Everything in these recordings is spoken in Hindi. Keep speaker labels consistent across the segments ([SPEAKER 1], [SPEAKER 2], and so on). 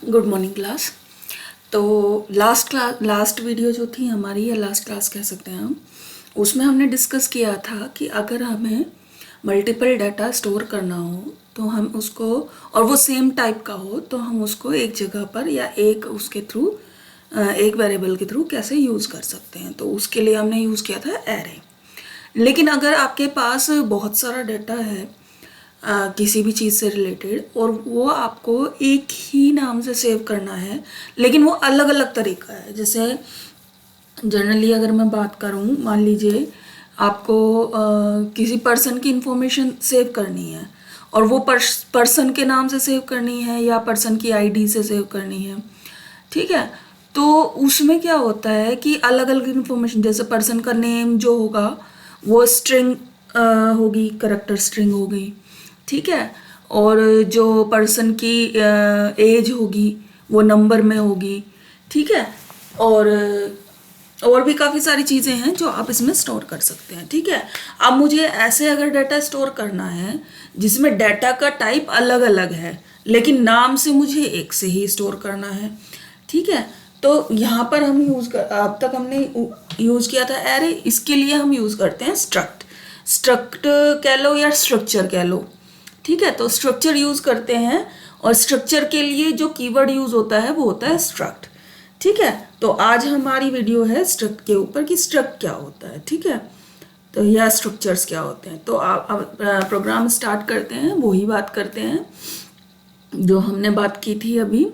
[SPEAKER 1] Good morning class. तो लास्ट वीडियो जो थी हमारी, या लास्ट क्लास कह सकते हैं हम, उसमें हमने डिस्कस किया था कि अगर हमें मल्टीपल डाटा स्टोर करना हो तो हम उसको, और वो सेम टाइप का हो, तो हम उसको एक जगह पर या एक उसके थ्रू, एक वेरिएबल के थ्रू कैसे यूज़ कर सकते हैं। तो उसके लिए हमने यूज़ किया था एरे। लेकिन अगर आपके पास बहुत सारा डाटा है किसी भी चीज़ से रिलेटेड, और वो आपको एक ही नाम से सेव करना है, लेकिन वो अलग अलग तरीका है। जैसे जनरली अगर मैं बात करूँ, मान लीजिए आपको किसी पर्सन की इंफॉर्मेशन सेव करनी है, और वो पर्सन के नाम से सेव करनी है या पर्सन की आईडी से सेव करनी है, ठीक है। तो उसमें क्या होता है कि अलग अलग इन्फॉर्मेशन, जैसे पर्सन का नेम जो होगा वो स्ट्रिंग होगी, करेक्टर स्ट्रिंग होगी, ठीक है। और जो पर्सन की एज होगी वो नंबर में होगी, ठीक है। और भी काफ़ी सारी चीज़ें हैं जो आप इसमें स्टोर कर सकते हैं, ठीक है। अब मुझे ऐसे अगर डाटा स्टोर करना है जिसमें डाटा का टाइप अलग अलग है, लेकिन नाम से मुझे एक से ही स्टोर करना है, ठीक है। तो यहाँ पर हम अब तक हमने यूज़ किया था एरे। इसके लिए हम यूज़ करते हैं स्ट्रक्ट कह लो या स्ट्रक्चर कह लो, ठीक है। तो स्ट्रक्चर यूज़ करते हैं, और स्ट्रक्चर के लिए जो कीवर्ड यूज़ होता है वो होता है स्ट्रक्ट, ठीक है। तो आज हमारी वीडियो है स्ट्रक्ट के ऊपर कि स्ट्रक्ट क्या होता है, ठीक है। तो या स्ट्रक्चर्स क्या होते हैं। तो आप प्रोग्राम स्टार्ट करते हैं, वही बात करते हैं जो हमने बात की थी अभी,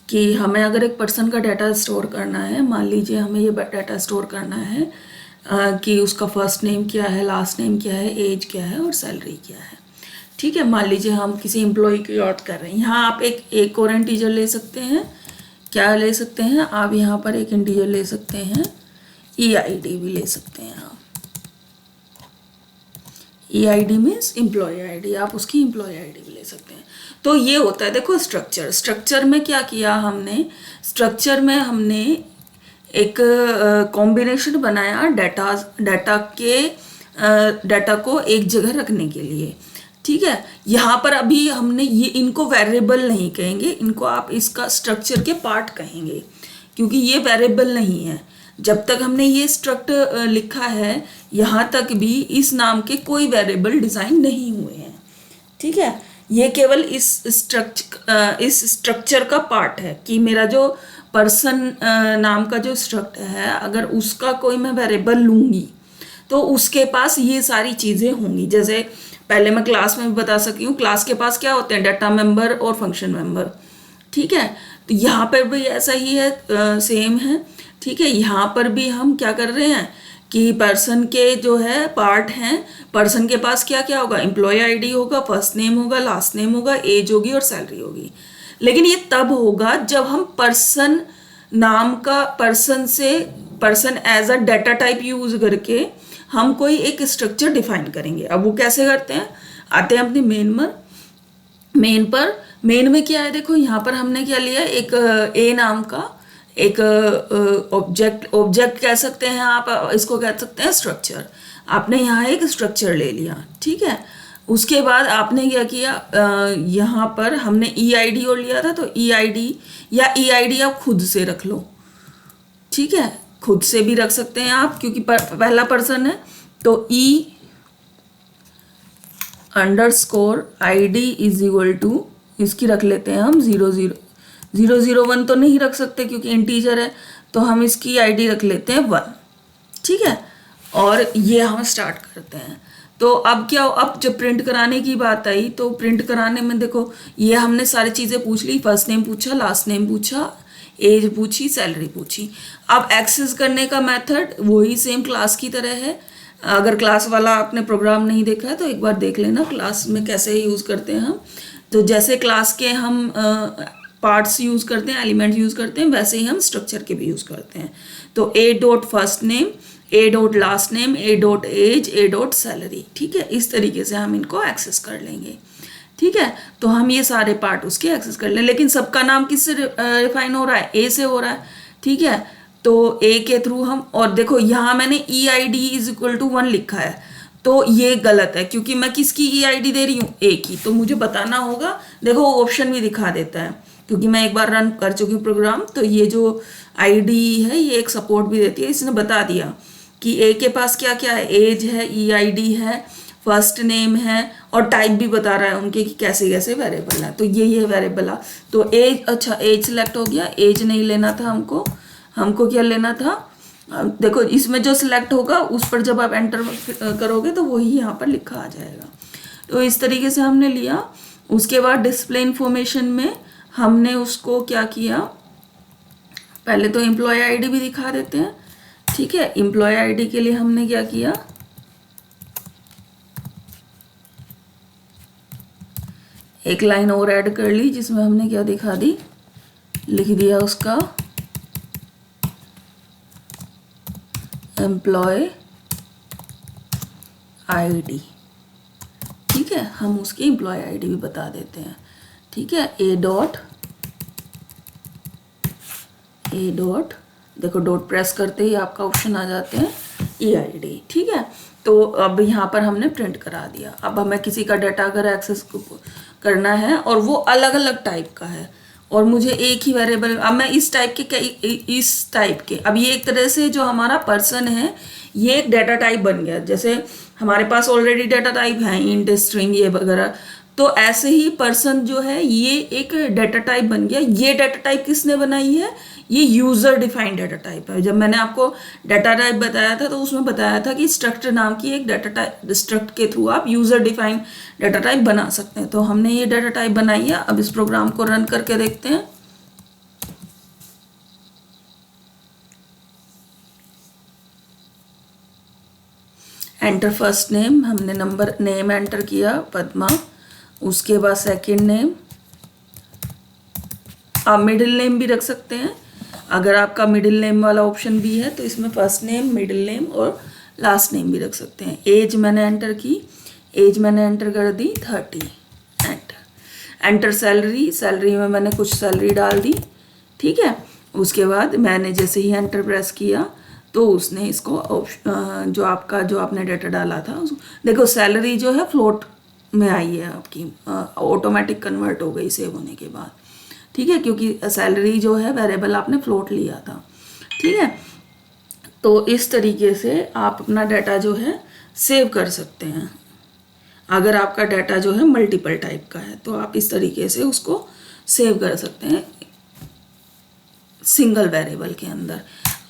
[SPEAKER 1] कि हमें अगर एक पर्सन का डाटा स्टोर करना है, मान लीजिए हमें ये डाटा स्टोर करना है कि उसका फर्स्ट नेम क्या है, लास्ट नेम क्या है, एज क्या है और सैलरी क्या है, ठीक है। मान लीजिए हम किसी एम्प्लॉय की बात कर रहे हैं। यहाँ आप एक और इंटीजर ले सकते हैं। क्या ले सकते हैं आप? यहाँ पर एक इंटीजर ले सकते हैं, EID भी ले सकते हैं आप। EID मीन्स एम्प्लॉय आईडी, आप उसकी एम्प्लॉय आईडी भी ले सकते हैं। तो ये होता है, देखो स्ट्रक्चर में क्या किया हमने, स्ट्रक्चर में हमने एक कॉम्बिनेशन बनाया डाटा को एक जगह रखने के लिए, ठीक है। यहाँ पर अभी हमने ये, इनको वेरिएबल नहीं कहेंगे, इनको आप इसका स्ट्रक्चर के पार्ट कहेंगे, क्योंकि ये वेरिएबल नहीं है। जब तक हमने ये स्ट्रक्ट लिखा है, यहाँ तक भी इस नाम के कोई वेरिएबल डिज़ाइन नहीं हुए हैं, ठीक है। ये केवल इस स्ट्रक्चर का पार्ट है कि मेरा जो पर्सन नाम का जो स्ट्रक्ट है, अगर उसका कोई मैं वेरिएबल लूँगी तो उसके पास ये सारी चीज़ें होंगी। जैसे पहले मैं क्लास में भी बता सकती हूँ, क्लास के पास क्या होते हैं, डाटा मेंबर और फंक्शन मेंबर, ठीक है। तो यहाँ पर भी ऐसा ही है, सेम है, ठीक है। यहाँ पर भी हम क्या कर रहे हैं कि पर्सन के जो है पार्ट हैं, पर्सन के पास क्या क्या होगा, एम्प्लॉय आईडी होगा, फर्स्ट नेम होगा, लास्ट नेम होगा, एज होगी और सैलरी होगी। लेकिन ये तब होगा जब हम पर्सन नाम का, person as a data type use करके हम कोई एक स्ट्रक्चर डिफाइन करेंगे। अब वो कैसे करते हैं, आते हैं अपनी मेन में क्या है, देखो यहाँ पर हमने क्या लिया, एक ए नाम का एक ऑब्जेक्ट कह सकते हैं आप, इसको कह सकते हैं स्ट्रक्चर। आपने यहाँ एक स्ट्रक्चर ले लिया, ठीक है। उसके बाद आपने क्या किया, यहाँ पर हमने EID और लिया था, तो EID आप खुद से रख लो, ठीक है। खुद से भी रख सकते हैं आप, क्योंकि पहला पर्सन है, तो E_ID इज इक्वल टू, इसकी रख लेते हैं हम 001 तो नहीं रख सकते क्योंकि इंटीजर है, तो हम इसकी ID रख लेते हैं 1, ठीक है। और ये हम स्टार्ट करते हैं। तो अब क्या, अब जब प्रिंट कराने की बात आई, तो प्रिंट कराने में देखो, ये हमने सारी चीज़ें पूछ ली, फर्स्ट नेम पूछा, लास्ट नेम पूछा, एज पूछी, सैलरी पूछी। अब एक्सेस करने का मेथड वही सेम क्लास की तरह है। अगर क्लास वाला आपने प्रोग्राम नहीं देखा है तो एक बार देख लेना क्लास में कैसे यूज़ करते हैं हम। तो जैसे क्लास के हम पार्ट्स यूज़ करते हैं, एलिमेंट्स यूज़ करते हैं, वैसे ही हम स्ट्रक्चर के भी यूज़ करते हैं। तो A.first name, A.last name, A.age, A.salary, ठीक है। इस तरीके से हम इनको एक्सेस कर लेंगे, ठीक है। तो हम ये सारे पार्ट उसके एक्सेस कर लें, लेकिन सबका नाम किससे रिफाइन हो रहा है, ए से हो रहा है, ठीक है। तो ए के थ्रू हम, और देखो यहाँ मैंने EID इज इक्वल टू 1 लिखा है, तो ये गलत है क्योंकि मैं किसकी EID दे रही हूँ, ए की। तो मुझे बताना होगा, देखो ऑप्शन भी दिखा देता है क्योंकि मैं एक बार रन कर चुकी हूँ प्रोग्राम, तो ये जो आईडी है ये एक सपोर्ट भी देती है। इसने बता दिया कि ए के पास क्या क्या है, एज है, ईआईडी है, फर्स्ट नेम है, और टाइप भी बता रहा है उनके कि कैसे कैसे वेरिएबल है। तो ये वेरिएबल है। तो एज, अच्छा एज सिलेक्ट हो गया, एज नहीं लेना था हमको, हमको क्या लेना था, देखो इसमें जो सिलेक्ट होगा उस पर जब आप एंटर करोगे तो वही यहाँ पर लिखा आ जाएगा। तो इस तरीके से हमने लिया। उसके बाद डिस्प्ले इंफॉर्मेशन में हमने उसको क्या किया, पहले तो एम्प्लॉय आईडी भी दिखा देते हैं। ठीक है, एम्प्लॉय आईडी के लिए हमने क्या किया, एक लाइन और ऐड कर ली जिसमें हमने क्या दिखा दी, लिख दिया उसका एम्प्लॉय आईडी। ठीक है, हम उसकी एम्प्लॉय आईडी भी बता देते हैं। ठीक है, ए डॉट देखो डॉट प्रेस करते ही आपका ऑप्शन आ जाते हैं ईआईडी। ठीक है, तो अब यहाँ पर हमने प्रिंट करा दिया। अब हमें किसी का डाटा अगर एक्सेस करना है और वो अलग अलग टाइप का है और मुझे एक ही वेरिएबल, अब मैं इस टाइप के अब ये एक तरह से जो हमारा पर्सन है ये एक डाटा टाइप बन गया। जैसे हमारे पास ऑलरेडी डाटा टाइप है इंट, स्ट्रिंग ये वगैरह, तो ऐसे ही पर्सन जो है ये एक डाटा टाइप बन गया। ये डाटा टाइप किसने बनाई है, ये यूजर डिफाइंड डाटा टाइप है। जब मैंने आपको डाटा टाइप बताया था तो उसमें बताया था कि स्ट्रक्ट नाम की एक डाटा टाइप, स्ट्रक्ट के थ्रू आप यूजर डिफाइंड डाटा टाइप बना सकते हैं। तो हमने ये डाटा टाइप बनाई है। अब इस प्रोग्राम को रन करके देखते हैं। एंटर फर्स्ट नेम, हमने नंबर नेम एंटर किया पद्मा। उसके बाद सेकंड नेम, आप मिडिल नेम भी रख सकते हैं अगर आपका मिडिल नेम वाला ऑप्शन भी है, तो इसमें फर्स्ट नेम, मिडिल नेम और लास्ट नेम भी रख सकते हैं। एज मैंने एंटर की, एज मैंने एंटर कर दी 30। एंटर सैलरी में मैंने कुछ सैलरी डाल दी। ठीक है, उसके बाद मैंने जैसे ही एंटर प्रेस किया तो उसने इसको जो आपने डाटा डाला था देखो सैलरी जो है फ्लोट में आई है आपकी, ऑटोमेटिक कन्वर्ट हो गई सेव होने के बाद। ठीक है, क्योंकि सैलरी जो है वेरिएबल आपने फ्लोट लिया था। ठीक है, तो इस तरीके से आप अपना डाटा जो है सेव कर सकते हैं। अगर आपका डाटा जो है मल्टीपल टाइप का है तो आप इस तरीके से उसको सेव कर सकते हैं सिंगल वेरिएबल के अंदर।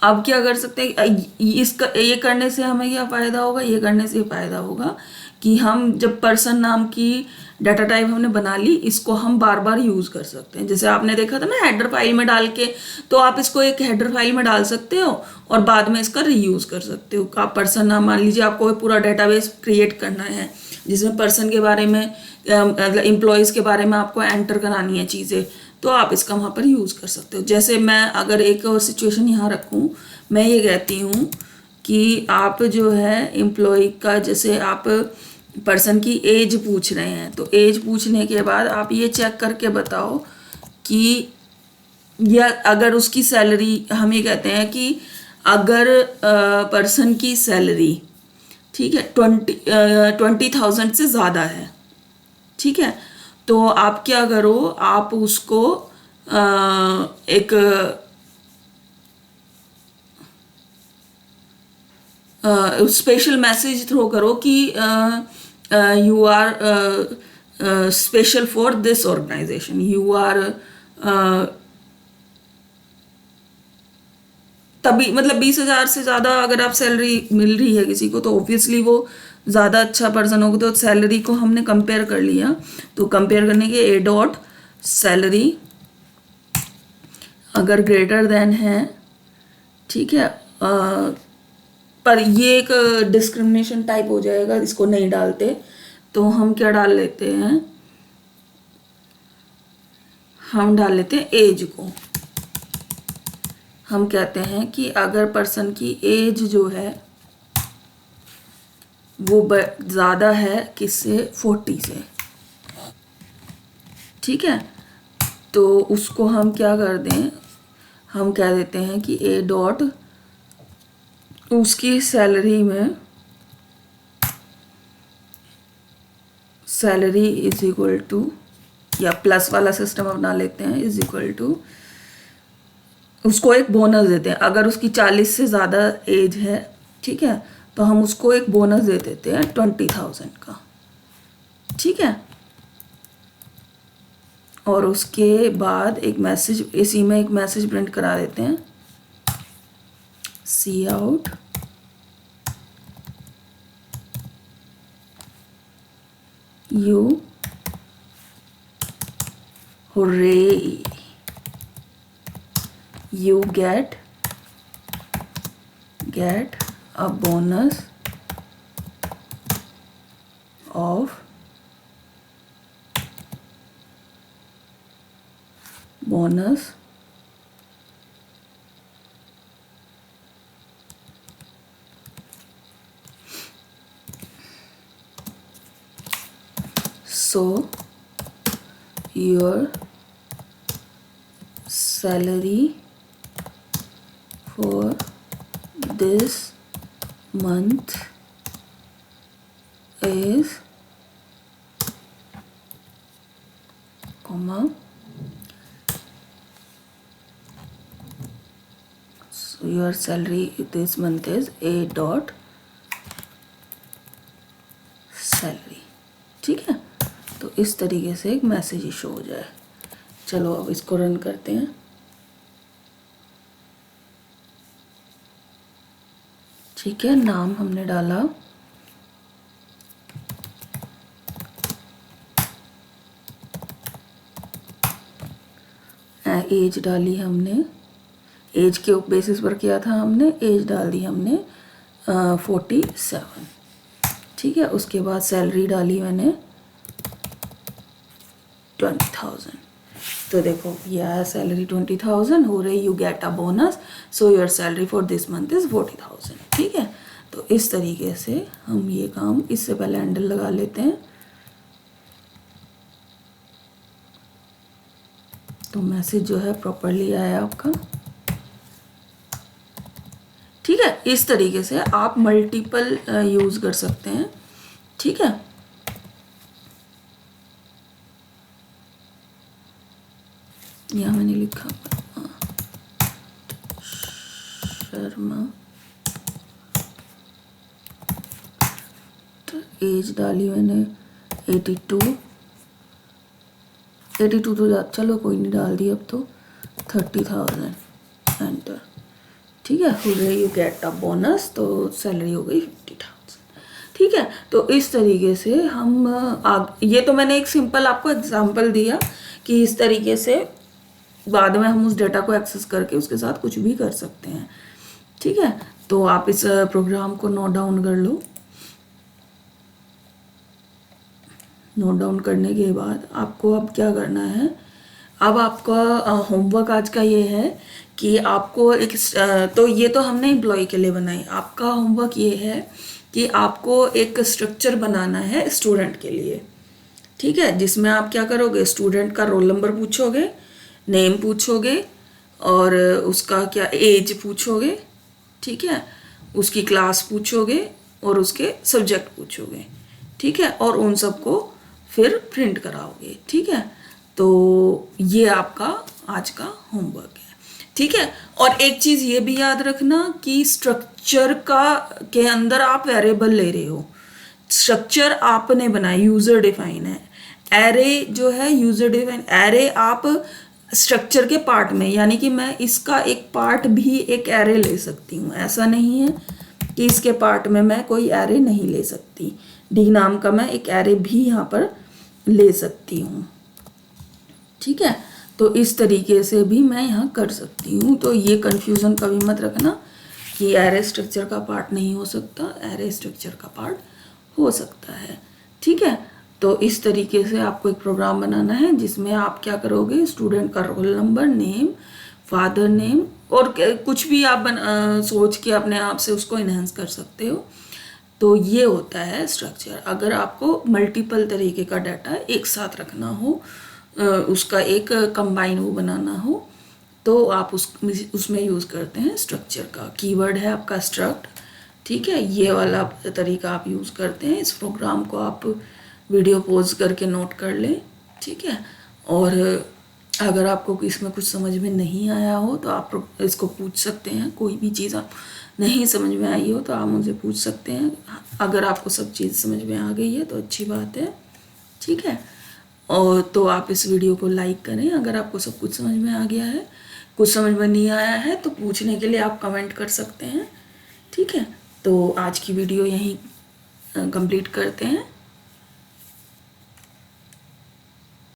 [SPEAKER 1] अब क्या कर सकते हैं, ये करने से हमें क्या फ़ायदा होगा, ये करने से फ़ायदा होगा कि हम जब पर्सन नाम की डाटा टाइप हमने बना ली, इसको हम बार बार यूज़ कर सकते हैं। जैसे आपने देखा था ना हेडर फाइल में डाल के, तो आप इसको एक हेडर फाइल में डाल सकते हो और बाद में इसका रीयूज़ कर सकते हो। आप पर्सन नाम, मान लीजिए आपको पूरा डाटाबेस क्रिएट करना है जिसमें पर्सन के बारे में, मतलब एम्प्लॉयज़ के बारे में आपको एंटर करानी है चीज़ें, तो आप इसका वहाँ पर यूज़ कर सकते हो। जैसे मैं अगर एक और सिचुएशन यहाँ रखूँ, मैं ये कहती हूँ कि आप जो है एम्प्लॉय का, जैसे आप पर्सन की एज पूछ रहे हैं, तो एज पूछने के बाद आप ये चेक करके बताओ कि या अगर उसकी सैलरी, हम ये कहते हैं कि अगर पर्सन की सैलरी, ठीक है, 20,000 से ज़्यादा है, ठीक है, तो आप क्या करो, आप उसको एक स्पेशल मैसेज थ्रो करो कि you are special for this organization, you are तभी, मतलब 20,000 से ज़्यादा अगर आप सैलरी मिल रही है किसी को तो ऑब्वियसली वो ज़्यादा अच्छा पर्सन होगा। तो सैलरी को हमने कंपेयर कर लिया, तो कंपेयर करने के ए डॉट सैलरी अगर ग्रेटर देन है, ठीक है, पर ये एक डिस्क्रिमिनेशन टाइप हो जाएगा, इसको नहीं डालते। तो हम क्या डाल लेते हैं, हम डाल लेते हैं एज को। हम कहते हैं कि अगर पर्सन की एज जो है वो ज़्यादा है किससे, 40 से, ठीक है, तो उसको हम क्या कर दें, हम कह देते हैं कि ए डॉट उसकी सैलरी में, सैलरी इज इक्वल टू या प्लस वाला सिस्टम अपना लेते हैं, इज इक्वल टू, उसको एक बोनस देते हैं। अगर उसकी 40 से ज़्यादा एज है, ठीक है, तो हम उसको एक बोनस दे देते हैं 20,000 का, ठीक है। और उसके बाद एक मैसेज, इसी में एक मैसेज प्रिंट करा देते हैं, see out you hurray, you get a bonus of so your salary for this month is, comma, so your salary this month is a dot salary, ठीक है। तो इस तरीके से एक मैसेज इशू हो जाए। चलो अब इसको रन करते हैं। ठीक है, नाम हमने डाला, एज डाली हमने, एज के बेसिस पर किया था हमने, एज डाल दी हमने 47, ठीक है। उसके बाद सैलरी डाली मैंने 20,000। तो देखो यह सैलरी 20,000 हो रही, you get a bonus, so your salary for this month is 40,000, ठीक है। तो इस तरीके से हम ये काम, इससे पहले हैंडल लगा लेते हैं। तो मैसेज जो है प्रॉपरली आया आपका, ठीक है। इस तरीके से आप मल्टीपल यूज कर सकते हैं, ठीक है। यहाँ मैंने लिखा शर्मा, तो एज डाली मैंने 82 तो चलो कोई नहीं डाल दी, अब तो 30,000 एंटर, ठीक है। Hurray you get a bonus, तो सैलरी हो गई 50,000, ठीक है। तो इस तरीके से हम ये तो मैंने एक सिंपल आपको एग्जांपल दिया कि इस तरीके से बाद में हम उस डेटा को एक्सेस करके उसके साथ कुछ भी कर सकते हैं, ठीक है। तो आप इस प्रोग्राम को नोट डाउन कर लो। नोट डाउन करने के बाद आपको अब क्या करना है, अब आपका होमवर्क आज का ये है कि आपको एक तो ये तो हमने एम्प्लॉय के लिए बनाई, आपका होमवर्क ये है कि आपको एक स्ट्रक्चर बनाना है स्टूडेंट के लिए, ठीक है। जिसमें आप क्या करोगे, स्टूडेंट का रोल नंबर पूछोगे, नेम पूछोगे, और उसका क्या एज पूछोगे, ठीक है, उसकी क्लास पूछोगे और उसके सब्जेक्ट पूछोगे, ठीक है, और उन सबको फिर प्रिंट कराओगे, ठीक है। तो ये आपका आज का होमवर्क है, ठीक है। और एक चीज़ ये भी याद रखना कि स्ट्रक्चर के अंदर आप वेरिएबल ले रहे हो, स्ट्रक्चर आपने बनाया, यूज़र डिफाइन है। एरे जो है यूज़र डिफाइन, एरे आप स्ट्रक्चर के पार्ट में, यानी कि मैं इसका एक पार्ट भी एक एरे ले सकती हूँ, ऐसा नहीं है कि इसके पार्ट में मैं कोई एरे नहीं ले सकती। डी नाम का मैं एक एरे भी यहाँ पर ले सकती हूँ, ठीक है। तो इस तरीके से भी मैं यहाँ कर सकती हूँ। तो ये कन्फ्यूज़न कभी मत रखना कि एरे स्ट्रक्चर का पार्ट नहीं हो सकता, एरे स्ट्रक्चर का पार्ट हो सकता है, ठीक है। तो इस तरीके से आपको एक प्रोग्राम बनाना है जिसमें आप क्या करोगे, स्टूडेंट का roll number, name, father name, और कुछ भी आप सोच के अपने आप से उसको इन्हेंस कर सकते हो। तो ये होता है स्ट्रक्चर। अगर आपको मल्टीपल तरीके का डाटा एक साथ रखना हो, उसका एक कंबाइन वो बनाना हो, तो आप उसमें यूज़ करते हैं स्ट्रक्चर का। कीवर्ड है आपका स्ट्रक्ट, ठीक है। ये वाला तरीका आप यूज़ करते हैं। इस प्रोग्राम को आप वीडियो पॉज करके नोट कर लें, ठीक है। और अगर आपको इसमें कुछ समझ में नहीं आया हो तो आप इसको पूछ सकते हैं। कोई भी चीज़ आप नहीं समझ में आई हो तो आप मुझे पूछ सकते हैं। अगर आपको सब चीज़ समझ में आ गई है तो अच्छी बात है, ठीक है। और तो आप इस वीडियो को लाइक करें अगर आपको सब कुछ समझ में आ गया है। कुछ समझ में नहीं आया है तो पूछने के लिए आप कमेंट कर सकते हैं, ठीक है। तो आज की वीडियो यहीं कंप्लीट करते हैं।